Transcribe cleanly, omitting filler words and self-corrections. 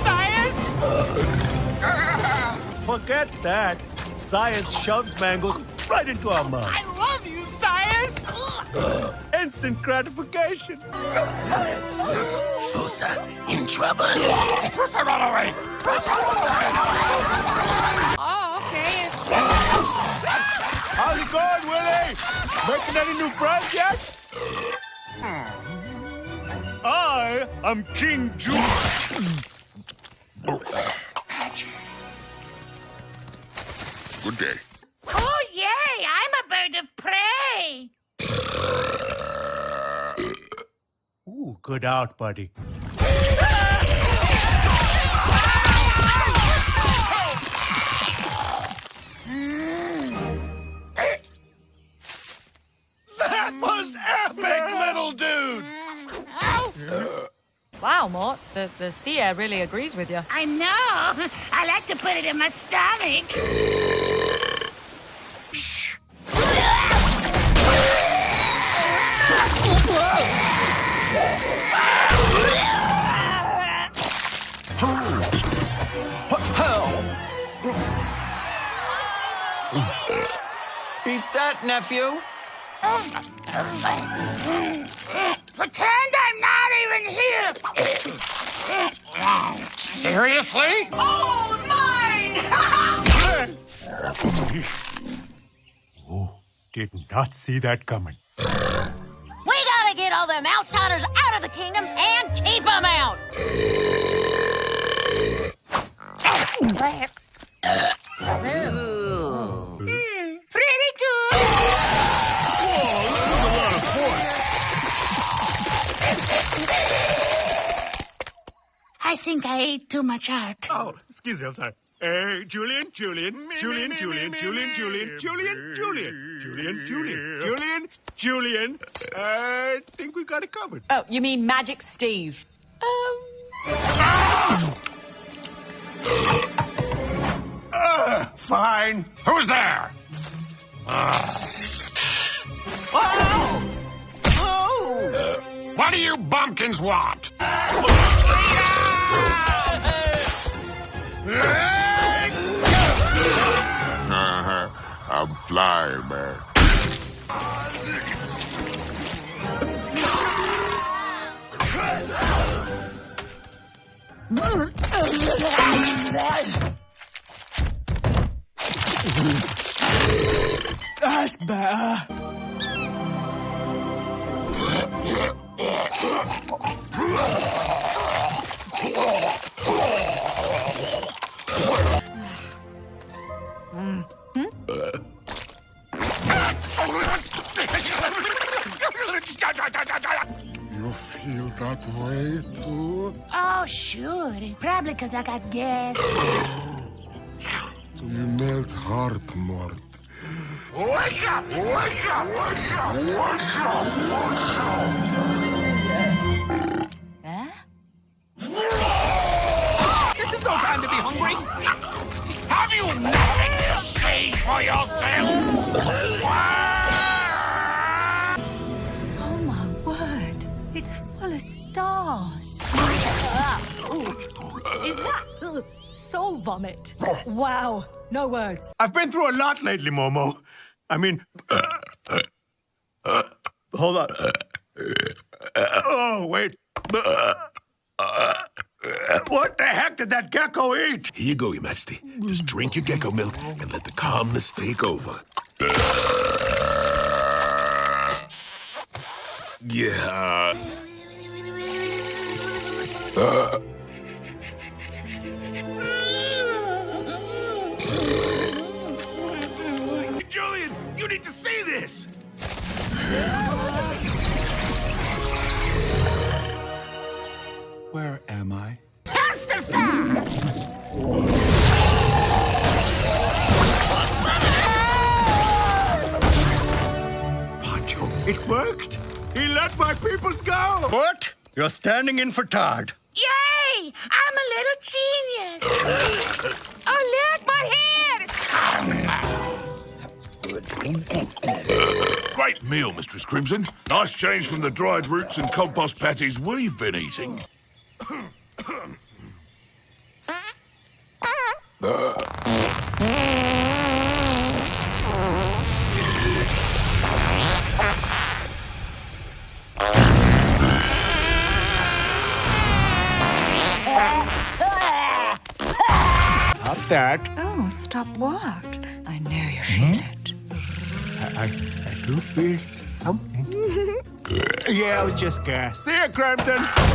Science? Forget that. Science shoves mangoes right into our mouth. I love you, Science! Instant gratification. Fusa in trouble. Fusa, run away! Oh, okay. How's it going, Willie? Making any new friends yet? I am King Julien. Good day. Oh, yay! I'm a bird of prey. Ooh, good out, buddy. That was epic, little dude! Wow, Mort, the sea air really agrees with you. I know. I like to put it in my stomach. Beat that, nephew. Pretend I'm not even here. Seriously? Oh, mine! Oh, did not see that coming. We gotta get all them outsiders out of the kingdom and keep them out. Pretty good. I think I ate too much art. Oh, excuse me, I'm sorry. Julien. I think we got it covered. Oh, you mean Magic Steve? Fine. Who's there? What do you bumpkins want? I'm flying, man. That's better. You feel that way, too? Oh, sure. Probably because I got gas. You melt heart, Mort. What's up? This is no time to be hungry. Have you nothing to say for yourself? Oh my word, it's full of stars. Is that soul vomit? Wow, no words. I've been through a lot lately, Momo. I mean, hold on. Oh, wait. What the heck did that gecko eat? Here you go, Your Majesty. Just drink your gecko milk and let the calmness take over. Yeah. Julien, you need to see this! Where am I? Pancho, it worked. He let my peoples go. What? You're standing in for Todd. Yay! I'm a little genius. Oh, look, my hair. Great meal, Mistress Crimson. Nice change from the dried roots and compost patties we've been eating. Stop that. Oh, stop what? I know you feel it. I do feel something. Yeah, I was just gas. See ya, Crampton.